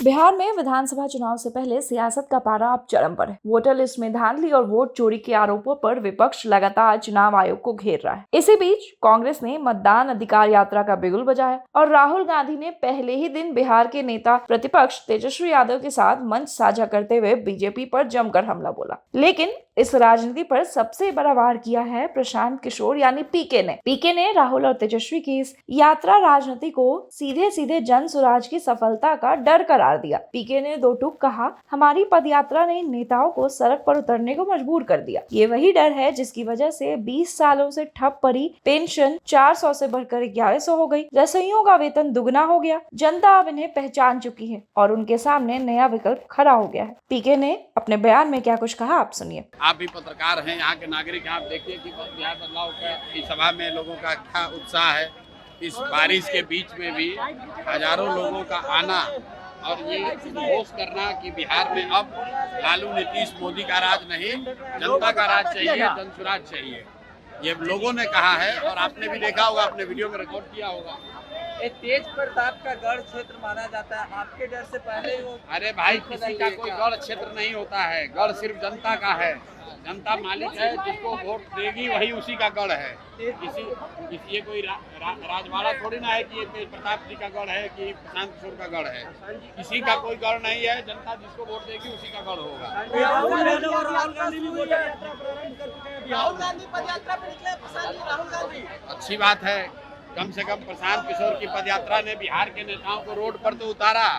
बिहार में विधानसभा चुनाव से पहले सियासत का पारा अब चरम पर है। वोटर लिस्ट में धांधली और वोट चोरी के आरोपों पर विपक्ष लगातार चुनाव आयोग को घेर रहा है। इसी बीच कांग्रेस ने मतदान अधिकार यात्रा का बिगुल बजाया और राहुल गांधी ने पहले ही दिन बिहार के नेता प्रतिपक्ष तेजस्वी यादव के साथ मंच साझा करते हुए बीजेपी पर जमकर हमला बोला। लेकिन इस राजनीति पर सबसे बड़ा वार किया है प्रशांत किशोर यानी पीके ने राहुल और तेजस्वी की इस यात्रा राजनीति को सीधे सीधे जन स्वराज की सफलता का डर करार दिया। पीके ने दो टूक कहा, हमारी पदयात्रा ने नेताओं को सड़क पर उतरने को मजबूर कर दिया। ये वही डर है जिसकी वजह से 20 सालों से ठप पड़ी पेंशन 400 से बढ़कर 1100 हो गई, रसोइयों का वेतन दुगना हो गया। जनता अब इन्हें पहचान चुकी है और उनके सामने नया विकल्प खड़ा हो गया है। पीके ने अपने बयान में क्या कुछ कहा, आप सुनिए। आप भी पत्रकार हैं, यहाँ के नागरिक हैं, आप देखिए कि बिहार बदलाव की सभा में लोगों का क्या उत्साह है। इस बारिश के बीच में भी हजारों लोगों का आना और ये घोष करना कि बिहार में अब लालू नीतीश मोदी का राज नहीं, जनता का राज चाहिए, जन स्वराज चाहिए, ये लोगों ने कहा है। और आपने भी देखा होगा, अपने वीडियो में रिकॉर्ड किया होगा। ये तेज प्रताप का गढ़ क्षेत्र माना जाता है, आपके डर से पहले वो। अरे भाई, किसी का कोई गढ़ क्षेत्र नहीं होता है, गढ़ सिर्फ जनता का है। जनता मालिक है, जिसको वोट देगी वही उसी का गढ़ है। किसी ये कोई राजवाड़ा थोड़ी ना है कि ये तेज प्रताप जी का गढ़ है कि प्रशांत किशोर का गढ़ है। किसी का कोई गढ़ नहीं है, जनता जिसको वोट देगी उसी का गढ़ होगा। राहुल गांधी पदयात्रा पे निकले, राहुल गांधी अच्छी बात है। कम से कम प्रशांत किशोर की पदयात्रा ने बिहार के नेताओं को रोड पर तो उतारा,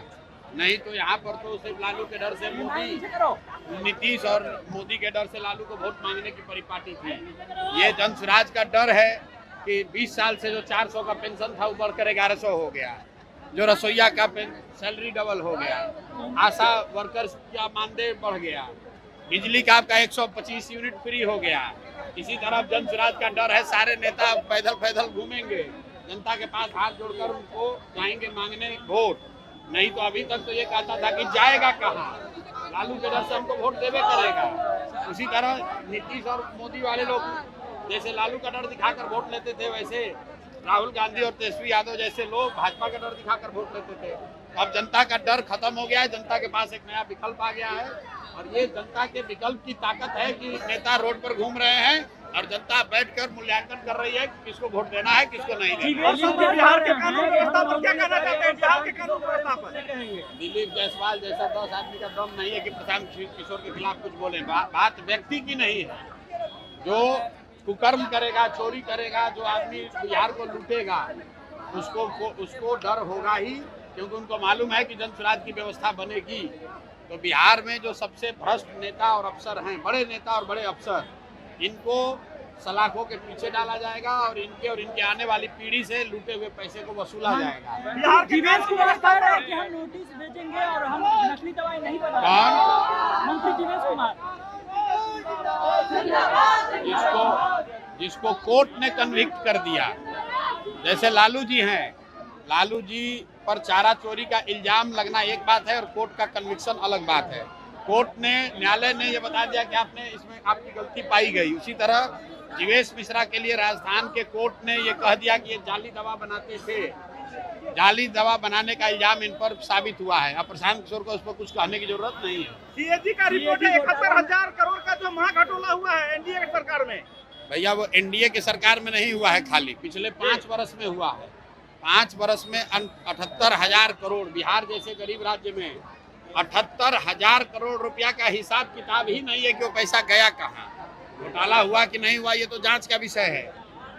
नहीं तो यहाँ पर तो सिर्फ लालू के डर से नीतीश और मोदी के डर से लालू को वोट मांगने की परिपाटी थी। ये जन स्वराज का डर है कि 20 साल से जो 400 का पेंशन था वो बढ़कर 1100 हो गया, जो रसोईया का सैलरी डबल हो गया, आशा वर्कर्स का मानदेय बढ़ गया, बिजली का आपका 125 यूनिट फ्री हो गया। इसी तरफ जन स्वराज का डर है, सारे नेता पैदल घूमेंगे, जनता के पास हाथ जोड़कर उनको जाएंगे मांगने वोट। नहीं तो अभी तक तो ये कहता था कि जाएगा कहाँ, लालू के डर से हमको वोट देवे करेगा। उसी तरह नीतीश और मोदी वाले लोग जैसे लालू का डर दिखाकर वोट लेते थे, वैसे राहुल गांधी और तेजस्वी यादव जैसे लोग भाजपा का डर दिखाकर वोट लेते थे। अब जनता का डर खत्म हो गया है, जनता के पास एक नया विकल्प आ गया है और ये जनता के विकल्प की ताकत है कि नेता रोड पर घूम रहे हैं और जनता बैठकर मूल्यांकन कर रही है कि किसको वोट देना है, किसको नहीं देना। बिहार के कानून व्यवस्था पर क्या कहना चाहते हैं? बिहार के कानून व्यवस्था पर दिलीप जायसवाल जैसा 10 आदमी का दम नहीं है कि प्रशांत किशोर के खिलाफ कुछ बोले। बात व्यक्ति की नहीं है। जो कुकर्म करेगा, चोरी करेगा, जो आदमी बिहार को लूटेगा, उसको डर होगा ही, क्योंकि उनको मालूम है कि जन स्वराज की व्यवस्था बनेगी। तो बिहार में जो सबसे भ्रष्ट नेता और अफसर हैं, बड़े नेता और बड़े अफसर, इनको सलाखों के पीछे डाला जाएगा और इनके आने वाली पीढ़ी से लूटे हुए पैसे को वसूला जाएगा। बिहार जीवेश को लगता है कि हम नोटिस भेजेंगे और हम नकली दवाई नहीं बना। मंत्री जीवेश कुमार जिसको कोर्ट ने कन्विक्ट कर दिया, जैसे लालू जी हैं, लालू जी पर चारा चोरी का इल्जाम लगना एक बात है और कोर्ट का कन्विक्शन अलग बात है। कोर्ट ने, न्यायालय ने ये बता दिया कि आपने इसमें आपकी गलती पाई गई। उसी तरह जीवेश मिश्रा के लिए राजस्थान के कोर्ट ने ये कह दिया कि ये जाली दवा बनाते थे, जाली दवा बनाने का इल्जाम इन पर साबित हुआ है। अब प्रशांत किशोर को उस पर कुछ कहने की जरूरत नहीं है। सीएजी का रिपोर्ट है 71,000 करोड़ का जो महाघटोला हुआ है एनडीए की सरकार में। भैया, वो एनडीए की सरकार में नहीं हुआ है, खाली पिछले 5 वर्ष में हुआ है। 5 वर्ष में 78,000 करोड़, बिहार जैसे गरीब राज्य में 78,000 करोड़ रुपया का हिसाब किताब ही नहीं है कि वो पैसा गया कहाँ, घोटाला हुआ कि नहीं हुआ, ये तो जांच का विषय है।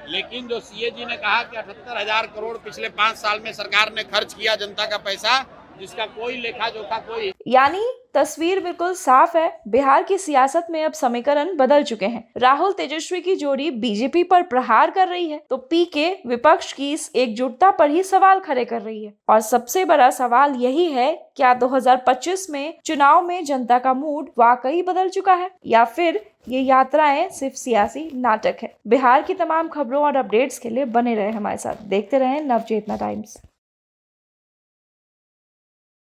लेकिन जो सीएजी ने कहा कि 78,000 करोड़ पिछले 5 साल में सरकार ने खर्च किया जनता का पैसा, जिसका कोई लेखा जोखा कोई। यानी तस्वीर बिल्कुल साफ है। बिहार की सियासत में अब समीकरण बदल चुके हैं। राहुल तेजस्वी की जोड़ी बीजेपी पर प्रहार कर रही है तो पीके विपक्ष की इस एकजुटता पर ही सवाल खड़े कर रही है। और सबसे बड़ा सवाल यही है, क्या 2025 में चुनाव में जनता का मूड वाकई बदल चुका है या फिर ये यात्राएं सिर्फ सियासी नाटक है। बिहार की तमाम खबरों और अपडेट्स के लिए बने रहे हमारे साथ, देखते रहे नवचेतना टाइम्स।